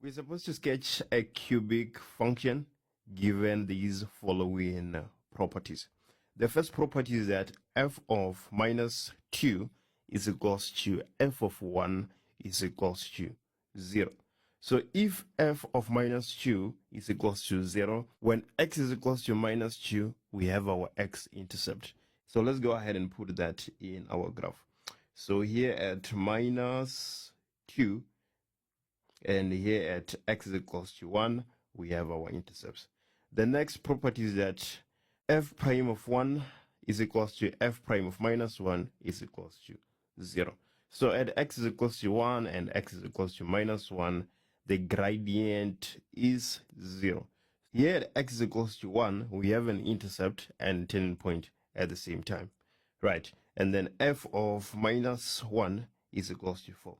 We're supposed to sketch a cubic function given these following properties. The first property is that f of minus 2 is equals to f of 1 is equals to 0. So if f of minus 2 is equals to 0, when x is equals to minus 2, we have our x-intercept. So let's go ahead and put that in our graph. So here at minus 2, and here at x is equals to 1, we have our intercepts. The next property is that f prime of 1 is equals to f prime of minus 1 is equals to 0. So at x is equals to 1 and x is equals to minus 1, the gradient is 0. Here at x is equals to 1, we have an intercept and turning point at the same time. Right, and then f of minus 1 is equals to 4.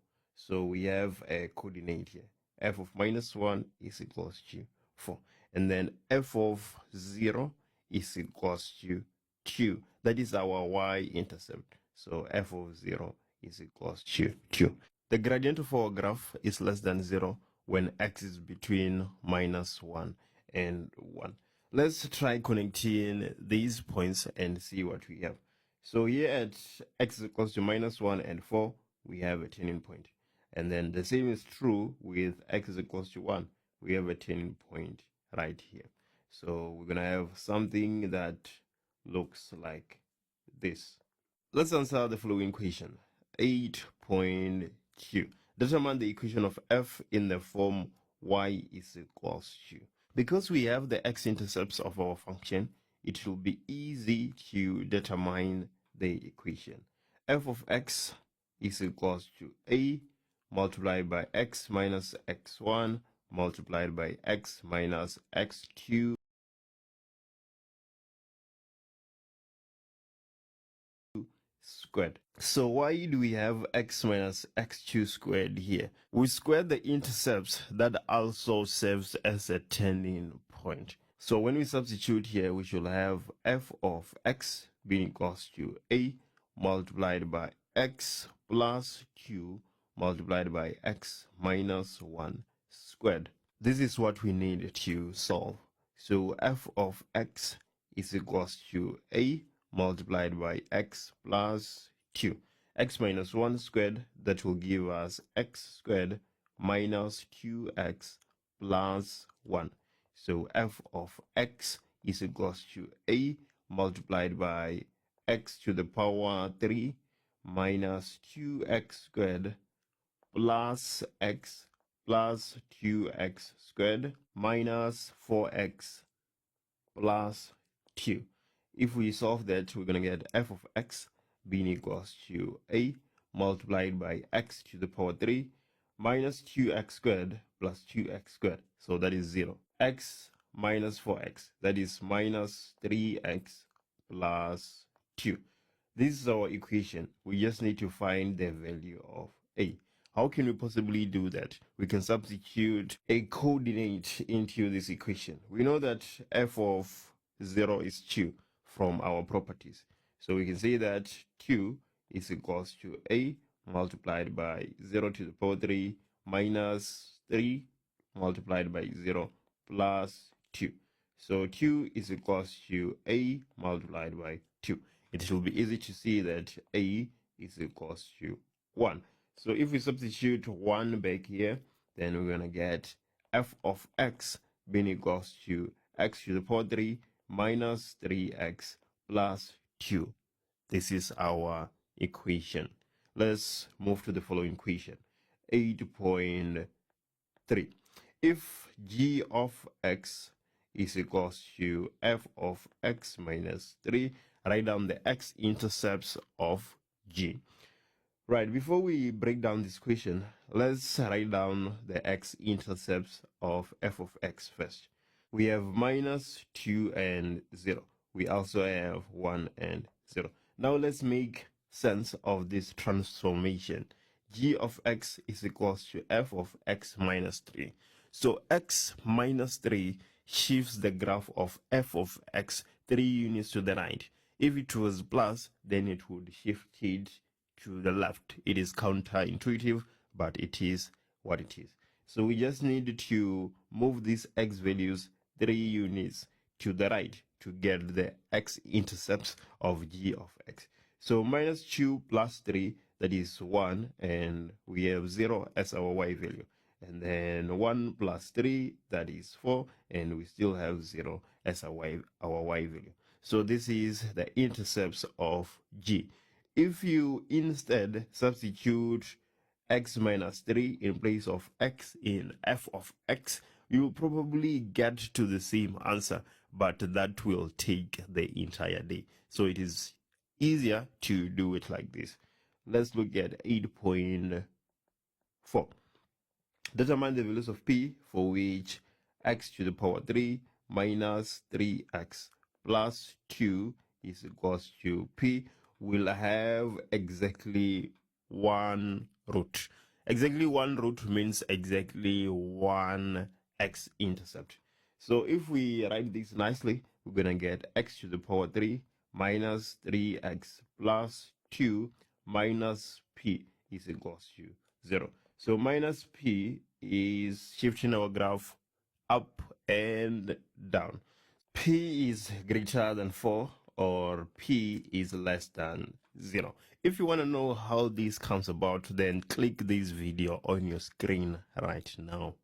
So we have a coordinate here. F of minus 1 is equals to 4. And then f of 0 is equals to 2. That is our y-intercept. So f of 0 is equals to 2. The gradient of our graph is less than 0 when x is between minus 1 and 1. Let's try connecting these points and see what we have. So here at x is equals to minus 1 and 4, we have a turning point. And then the same is true with x is equals to 1. We have a turning point right here. So we're going to have something that looks like this. Let's answer the following question. 8.2. Determine the equation of f in the form y is equals to. Because we have the x-intercepts of our function, it will be easy to determine the equation. F of x is equals to a multiplied by x minus x1 multiplied by x minus x2 squared. So why do we have x minus x2 squared here? We squared the intercepts that also serves as a turning point. So when we substitute here, we should have f of x being equals to a multiplied by x plus 2 multiplied by x minus 1 squared. This is what we need to solve. So f of x is equals to a multiplied by x plus 2. X minus 1 squared, that will give us x squared minus 2x plus 1. So f of x is equals to a multiplied by x to the power 3 minus 2x squared plus x plus 2x squared minus 4x plus 2. If we solve that, we're going to get f of x being equals to a multiplied by x to the power 3 minus 2x squared plus 2x squared. So that is 0. X minus 4x, that is minus 3x plus 2. This is our equation. We just need to find the value of a. How can we possibly do that? We can substitute a coordinate into this equation. We know that f of 0 is 2 from our properties. So we can say that 2 is equals to a multiplied by 0 to the power 3 minus 3 multiplied by 0 plus 2. So 2 is equals to a multiplied by 2. It will be easy to see that a is equals to 1. So if we substitute 1 back here, then we're going to get f of x being equals to x to the power 3 minus 3x plus 2. This is our equation. Let's move to the following equation. 8.3. If g of x is equals to f of x minus 3, write down the x-intercepts of g. Right, before we break down this equation, let's write down the x-intercepts of f of x first. We have minus 2 and 0. We also have 1 and 0. Now let's make sense of this transformation. G of x is equals to f of x minus 3. So x minus 3 shifts the graph of f of x 3 units to the right. If it was plus, then it would shift it to the left. It is counterintuitive, but it is what it is. So we just need to move these x values 3 units to the right to get the x-intercepts of g of x. So minus 2 plus 3, that is 1, and we have 0 as our y value. And then 1 plus 3, that is 4, and we still have 0 as our y value. So this is the intercepts of g. If you instead substitute x minus 3 in place of x in f of x, you will probably get to the same answer, but that will take the entire day. So it is easier to do it like this. Let's look at 8.4. Determine the values of p for which x to the power 3 minus 3x plus 2 is equals to p will have exactly one root. Exactly one root means exactly one x-intercept. So if we write this nicely, we're going to get x to the power 3 minus 3x plus 2 minus p is equals to 0. So minus p is shifting our graph up and down. P is greater than 4 or P is less than 0. If you want to know how this comes about, then click this video on your screen right now.